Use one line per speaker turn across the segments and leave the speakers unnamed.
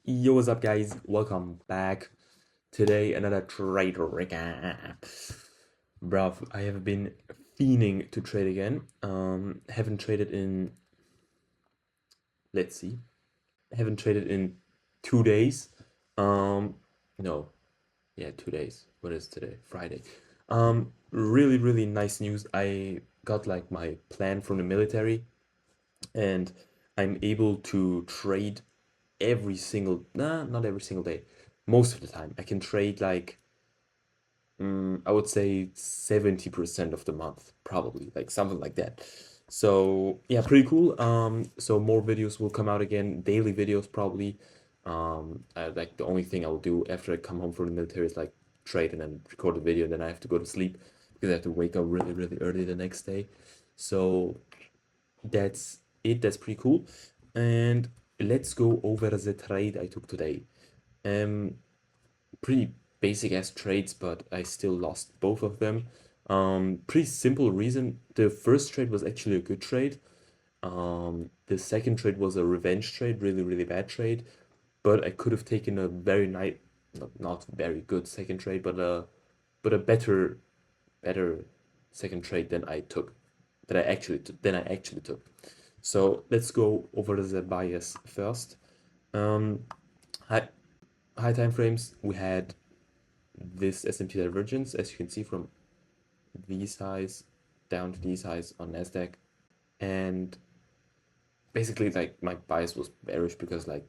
Yo, what's up, guys? Welcome back. Today, another trade recap. Bruv, I have been fiending to trade again. Haven't traded in, let's see, haven't traded in 2 days. Um, no, yeah, 2 days. What is today? Friday. Really nice news. I got like my plan from the military, and I'm able to trade not every single day. Most of the time, I can trade like I would say 70% of the month, probably like something like that. So yeah, pretty cool. So more videos will come out again, daily videos probably. Like the only thing I will do after I come home from the military is like trade and then record a video, and then I have to go to sleep because I have to wake up really early the next day. So that's it. That's pretty cool. And let's go over the trade I took today. Um, Pretty basic ass trades, but I still lost both of them. Pretty simple reason. The first trade was actually a good trade. The second trade was a revenge trade, really bad trade. But I could have taken a very nice, not very good second trade, but a better second trade than I took, than I actually took. So let's go over the bias first. Um, high high time frames. We had this S&P divergence, as you can see from these highs down to these highs on Nasdaq, and basically like my bias was bearish because like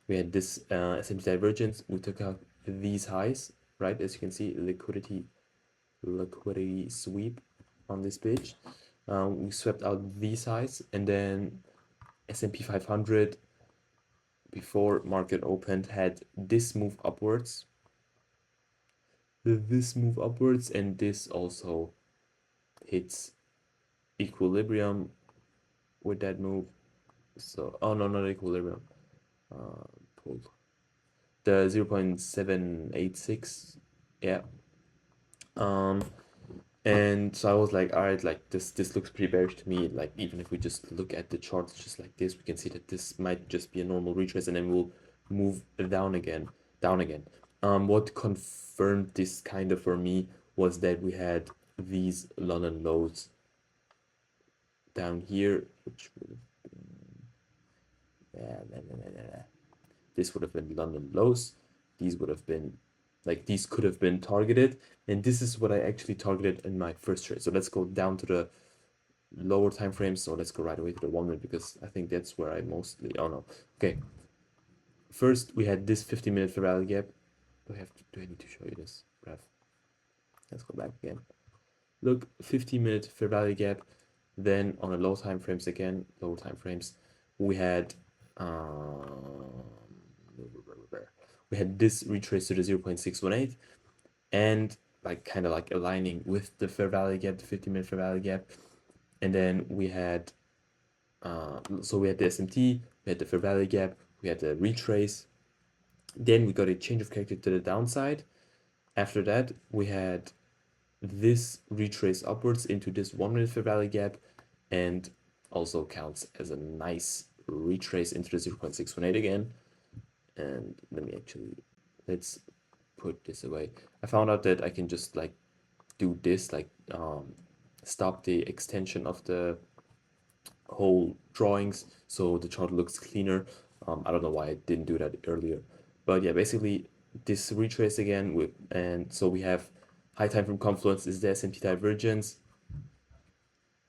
we had this S&P divergence. We took out these highs, right? As you can see, liquidity sweep on this page. We swept out these highs, and then S&P 500 before market opened had this move upwards, and this also hits equilibrium with that move. So, oh no, not equilibrium. Pulled the 0.786. Yeah. Um, and so I was like, all right, like this looks pretty bearish to me. Like even if we just look at the charts just like this, we can see that this might just be a normal retrace, and then we'll move down again. What confirmed this kind of for me was that we had these London lows down here, which would have this would have been London lows. These would have been these could have been targeted, and this is what I actually targeted in my first trade. So let's go down to the lower time frames. So let's go right away to the 1 minute because I think that's where I mostly. Oh no. Okay. First we had this 50-minute fair value gap. Do I need to show you this graph? Let's go back again. Look, 50-minute fair value gap. Then on a low time frames again, lower time frames, we had this retrace to the 0.618, and like kind of like aligning with the fair value gap, the 50-minute fair value gap. And then we had so we had the SMT, we had the fair value gap, we had the retrace. Then we got a change of character to the downside. After that, we had this retrace upwards into this 1 minute fair value gap, and also counts as a nice retrace into the 0.618 again. And let's put this away. I found out that I can just like do this, like stop the extension of the whole drawings so the chart looks cleaner. I don't know why I didn't do that earlier, but yeah, basically this retrace again with, and so we have high time from confluence is the S&P divergence,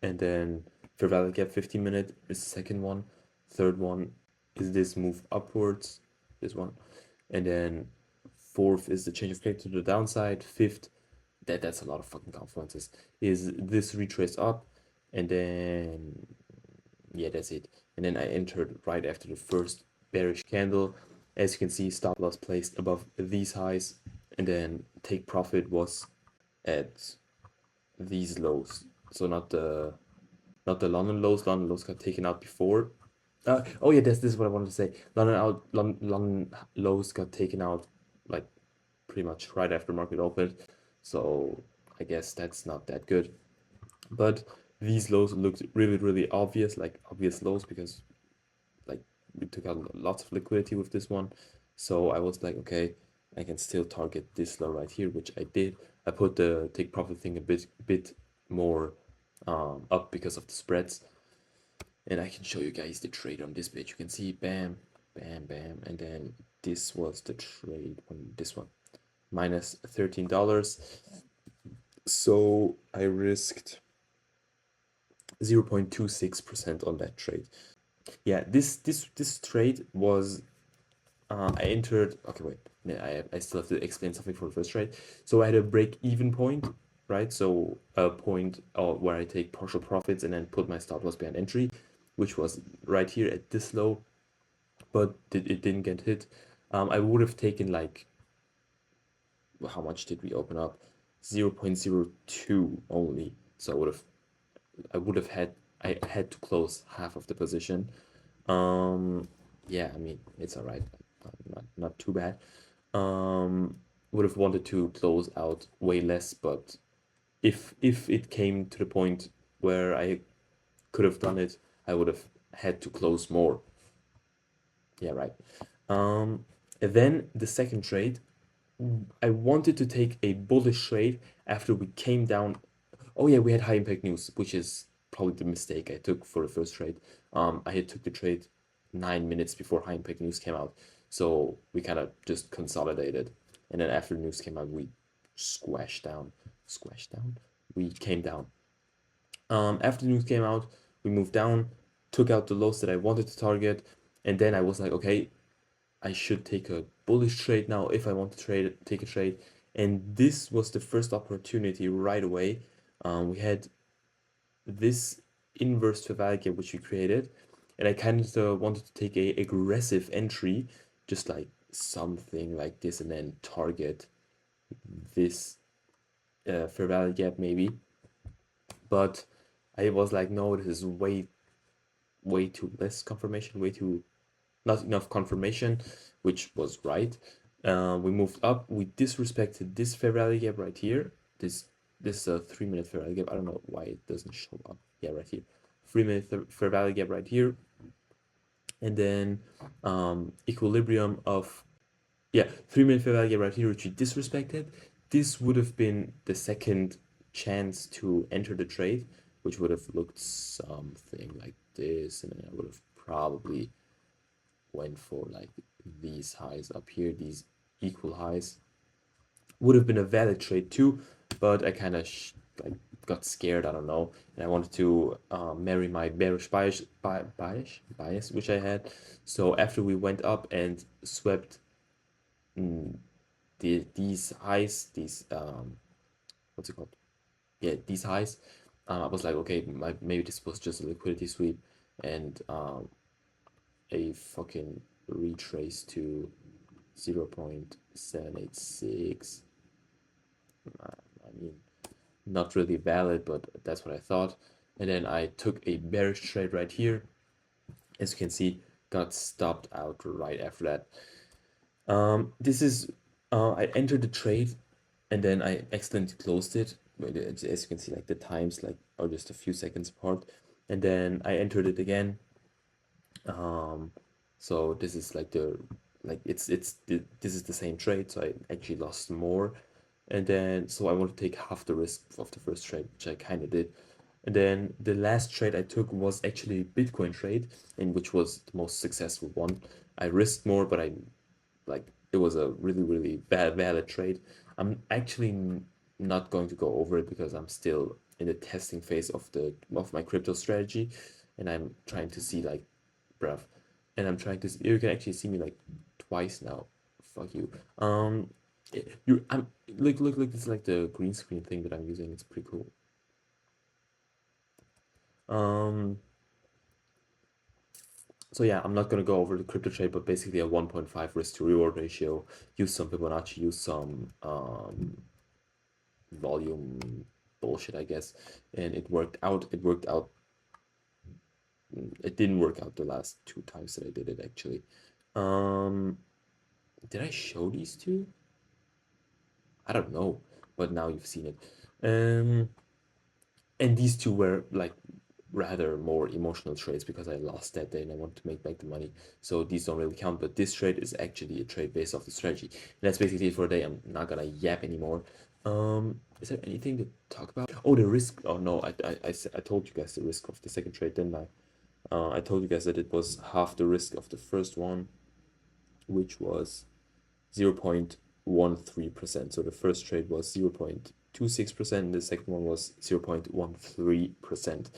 and then fair value gap 15-minute is the second one. Third one is this move upwards, this one, and then fourth is the change of character to the downside. Fifth, that's a lot of fucking confluences, is this retrace up, and then yeah, that's it. And then I entered right after the first bearish candle. As you can see, stop loss placed above these highs, and then take profit was at these lows. So not the London lows. London lows got taken out before. Oh yeah, this is what I wanted to say. London lows got taken out like pretty much right after market opened. So I guess that's not that good. But these lows looked really obvious, like obvious lows, because like we took out lots of liquidity with this one. So I was like, okay, I can still target this low right here, which I did. I put the take profit thing a bit more up because of the spreads. And I can show you guys the trade on this page. You can see bam, bam, bam. And then this was the trade on this one, minus $13. So I risked 0.26% on that trade. Yeah, this trade was I entered. Okay, wait. I still have to explain something for the first trade. So I had a break-even point, right? So a point where I take partial profits and then put my stop loss behind entry, which was right here at this low, but it didn't get hit. I would have taken like, how much did we open up? 0.02 only. So I would have had I had to close half of the position. Yeah, I mean it's all right, not too bad. Would have wanted to close out way less, but if it came to the point where I could have done it, I would have had to close more. Yeah, right. And then the second trade, I wanted to take a bullish trade after we came down. Oh yeah, we had high impact news, which is probably the mistake I took for the first trade. I had took the trade 9 minutes before high impact news came out, so we kind of just consolidated, and then after the news came out, we squashed down. We came down. After the news came out, we moved down, took out the lows that I wanted to target, and then I was like, okay, I should take a bullish trade now if I want to take a trade. And this was the first opportunity right away. We had this inverse fair value gap which we created, and I kind of wanted to take a aggressive entry, just like something like this, and then target this fair value gap maybe. But I was like, no, this is way too less confirmation, way too not enough confirmation, which was right. We moved up. We disrespected this fair value gap right here. This is a 3-minute fair value gap. I don't know why it doesn't show up. Yeah, right here. 3-minute fair value gap right here. And then equilibrium of, yeah, 3-minute fair value gap right here, which we disrespected. This would have been the second chance to enter the trade, which would have looked something like this, and then I would have probably went for like these highs up here, these equal highs. Would have been a valid trade too, but I kind of like got scared, I don't know, and I wanted to marry my bearish bias, which I had. So after we went up and swept these highs, these what's it called? Yeah, these highs. I was like, okay, maybe this was just a liquidity sweep, and a fucking retrace to 0.786. I mean, not really valid, but that's what I thought. And then I took a bearish trade right here. As you can see, got stopped out right after that. This is, I entered the trade and then I accidentally closed it. As you can see, like the times like are just a few seconds apart. And then I entered it again. So this is like this is the same trade, so I actually lost more. And then so I want to take half the risk of the first trade, which I kind of did. And then the last trade I took was actually a Bitcoin trade, and which was the most successful one. I risked more, but it was a really valid trade. I'm actually not going to go over it because I'm still in the testing phase of my crypto strategy, and I'm trying to see like, bruv, and I'm trying to see, you can actually see me like twice now. Fuck you. I'm look, this is like the green screen thing that I'm using. It's pretty cool. So yeah, I'm not gonna go over the crypto trade, but basically a 1.5 risk to reward ratio. Use some Fibonacci, use some volume bullshit, I guess, and it worked out. It worked out. It didn't work out the last 2 times that I did it actually. Did I show these two? I don't know, but now you've seen it. And these two were like rather more emotional trades because I lost that day and I want to make back the money. So these don't really count, but this trade is actually a trade based off the strategy. And that's basically it for the day. I'm not gonna yap anymore. Is there anything to talk about? Oh, the risk. Oh no, I told you guys the risk of the second trade, didn't I? I told you guys that it was half the risk of the first one, which was 0.13%. So the first trade was 0.26%, and the second one was 0.13%.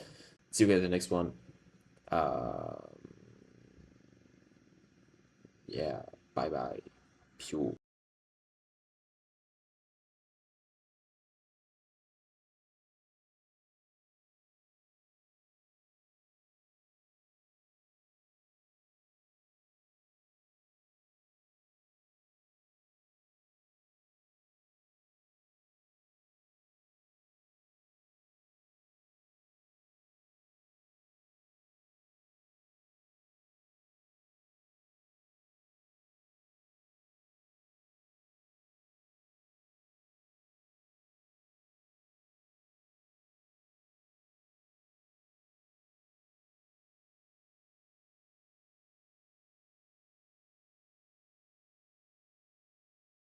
See you guys in the next one. Yeah, bye bye. Pew.